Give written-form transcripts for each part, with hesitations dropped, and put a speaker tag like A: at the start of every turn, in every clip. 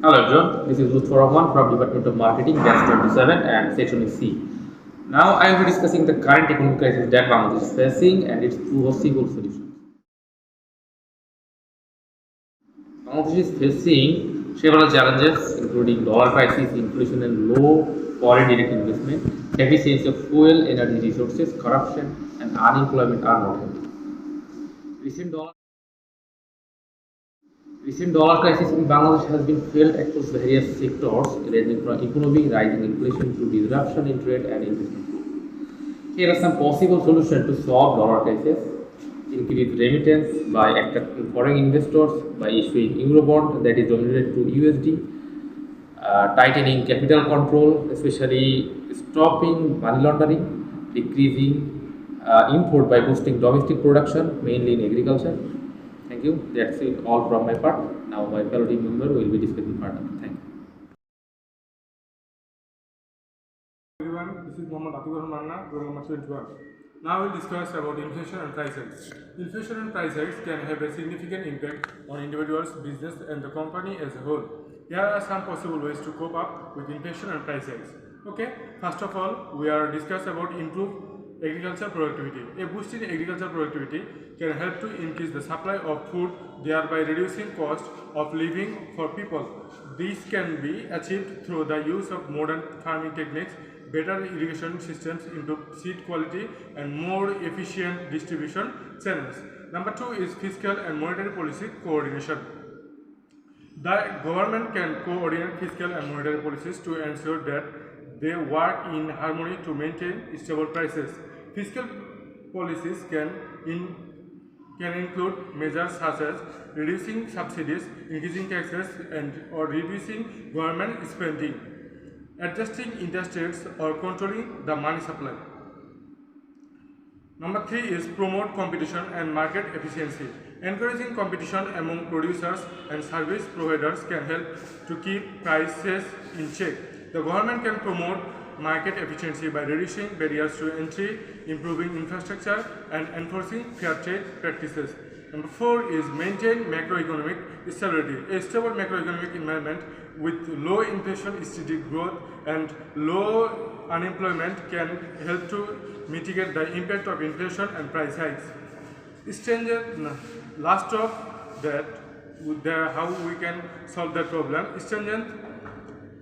A: Hello everyone, this is Lutfur Rahman from Department of Marketing, Batch 27 and Section C. Now I will be discussing the current economic crisis that Bangladesh is facing and its possible solutions. Bangladesh is facing several challenges including dollar crisis, inflation and low foreign direct investment, deficiency of fuel, energy resources, corruption and unemployment are notable. Recent dollar Recent dollar crisis in Bangladesh has been felt across various sectors, ranging from economy, rising inflation to disruption in trade and investment flow. Here are some possible solutions to solve dollar crisis: increase remittance by attracting foreign investors by issuing Eurobond that is denominated to USD, tightening capital control, especially stopping money laundering, decreasing import by boosting domestic production, mainly in agriculture. Thank you. That's it all from my part. Now my fellow team member will be discussing further. Thank you.
B: Everyone, this is Mohammad Atibur Manna, roll number 21. Now we'll discuss about inflation and price hikes. Inflation and price hikes can have a significant impact on individuals, business, and the company as a whole. Here are some possible ways to cope up with inflation and price hikes. Okay, first of all, we are discuss about improve agriculture productivity. A boost in agriculture productivity can help to increase the supply of food, thereby reducing cost of living for people. This can be achieved through the use of modern farming techniques, better irrigation systems, improved seed quality, and more efficient distribution channels. Number two is fiscal and monetary policy coordination. The government can coordinate fiscal and monetary policies to ensure that they work in harmony to maintain stable prices. Fiscal policies can include measures such as reducing subsidies, increasing taxes, and or reducing government spending, adjusting interest rates, or controlling the money supply. Number three is promote competition and market efficiency. Encouraging competition among producers and service providers can help to keep prices in check. The government can promote market efficiency by reducing barriers to entry, improving infrastructure, and enforcing fair trade practices. Number four is maintain macroeconomic stability. A stable macroeconomic environment with low inflation, steady growth, and low unemployment can help to mitigate the impact of inflation and price hikes. Last of that, how we can solve that problem, stringent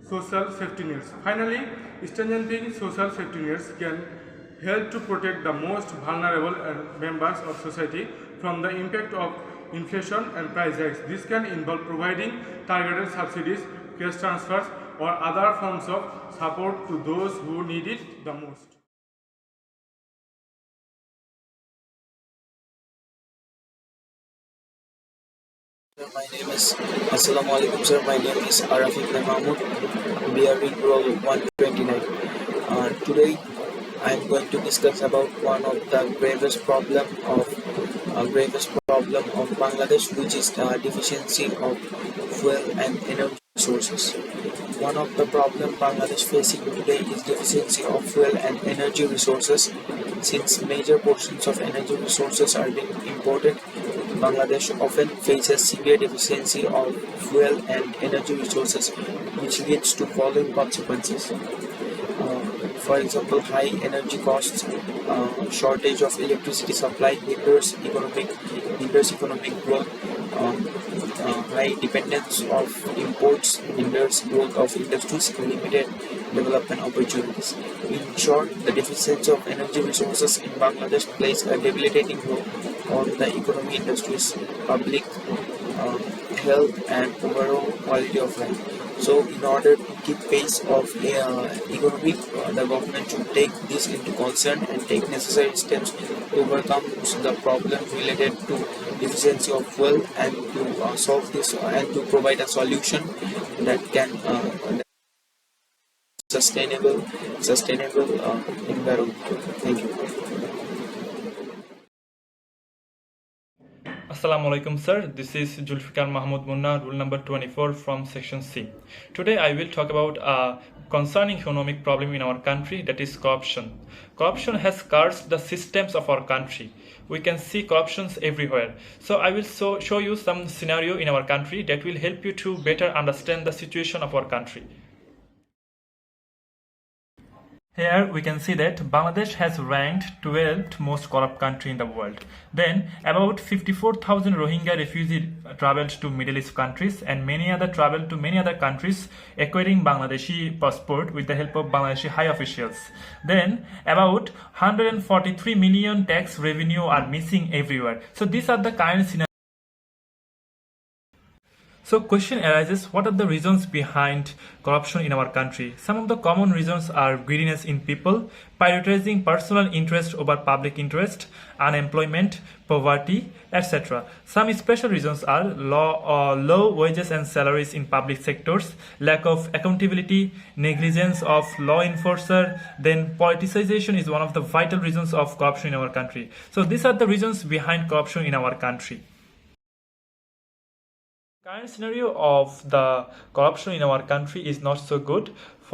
B: social safety nets. Finally, strengthening social safety nets can help to protect the most vulnerable members of society from the impact of inflation and price hikes. This can involve providing targeted subsidies, cash transfers, or other forms of support to those who need it the most.
C: My name is Assalamu alaikum sir. My name is Arafik Mahmoud, BRV Roll 129. Today I am going to discuss about one of the gravest problem of Bangladesh, which is the deficiency of fuel and energy resources. One of the problem Bangladesh facing today is deficiency of fuel and energy resources. Since major portions of energy resources are being imported, Bangladesh often faces severe deficiency of fuel and energy resources, which leads to following consequences. For example, high energy costs, shortage of electricity supply hinders economic growth. High dependence of imports hinders growth of industries and limited development opportunities. In short, the deficiency of energy resources in Bangladesh plays a debilitating role on the economy, industries, public health, and overall quality of life. So, in order to keep pace of economy, the government should take this into concern and take necessary steps to overcome the problem related to deficiency of fuel and to solve this and to provide a solution that can sustainable environment. Thank you.
D: Assalamu alaikum sir, this is Julfikar Mahmoud Munna, rule number 24 from section C. Today I will talk about a concerning economic problem in our country, that is corruption. Corruption has cursed the systems of our country. we can see corruptions everywhere. So I will show you some scenario in our country that will help you to better understand the situation of our country. Here we can see that Bangladesh has ranked 12th most corrupt country in the world. Then about 54,000 Rohingya refugees traveled to Middle East countries, and many other traveled to many other countries acquiring Bangladeshi passport with the help of Bangladeshi high officials. Then about 143 million tax revenue are missing everywhere. So these are the current scenario. So question arises, what are the reasons behind corruption in our country? Some of the common reasons are greediness in people, prioritizing personal interest over public interest, unemployment, poverty, etc. Some special reasons are low wages and salaries in public sectors, lack of accountability, negligence of law enforcer, then politicization is one of the vital reasons of corruption in our country. So these are the reasons behind corruption in our country. Current scenario of the corruption in our country is not so good.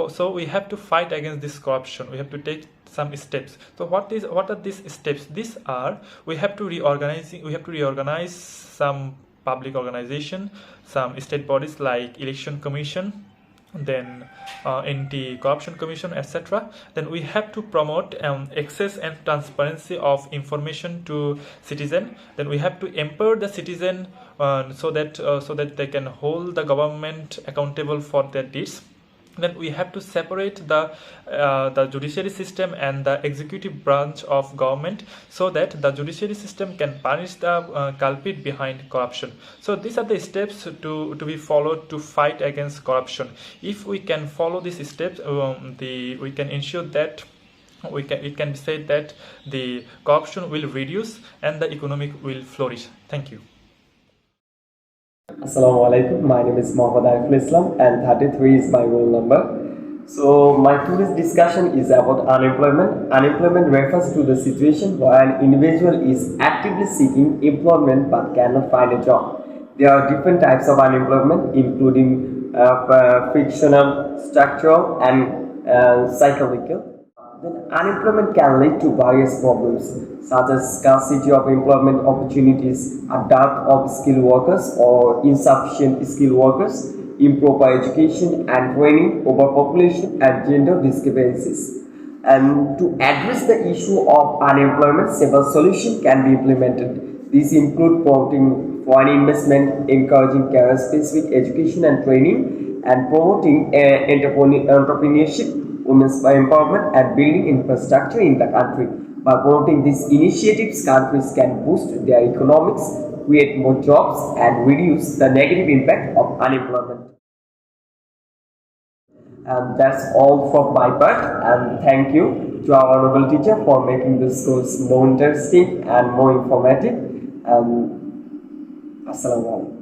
D: So we have to fight against this corruption. We have to take some steps. So what are these steps? These are, we have to reorganize some public organization, some state bodies like Election Commission, then Anti-Corruption Commission, etc. Then we have to promote access and transparency of information to citizen. Then we have to empower the citizen so that they can hold the government accountable for their deeds. Then we have to separate the judiciary system and the executive branch of government so that the judiciary system can punish the culprit behind corruption. So these are the steps to be followed to fight against corruption. If we can follow these steps, we can ensure that it can be said that the corruption will reduce and the economic will flourish. Thank you.
E: Assalamu alaikum. My name is Mohammad Ariful Islam and 33 is my roll number. So my today's discussion is about unemployment. Unemployment refers to the situation where an individual is actively seeking employment but cannot find a job. There are different types of unemployment including frictional, structural and cyclical. Then unemployment can lead to various problems such as scarcity of employment opportunities, a dearth of skilled workers or insufficient skilled workers, improper education and training, overpopulation and gender discrepancies. And to address the issue of unemployment, several solutions can be implemented. These include promoting foreign investment, encouraging career-specific education and training, and promoting entrepreneurship, women's empowerment and building infrastructure in the country. By promoting these initiatives, countries can boost their economics, create more jobs and reduce the negative impact of unemployment. And that's all from my part, and thank you to our honorable teacher for making this course more interesting and more informative. Assalamu alaikum.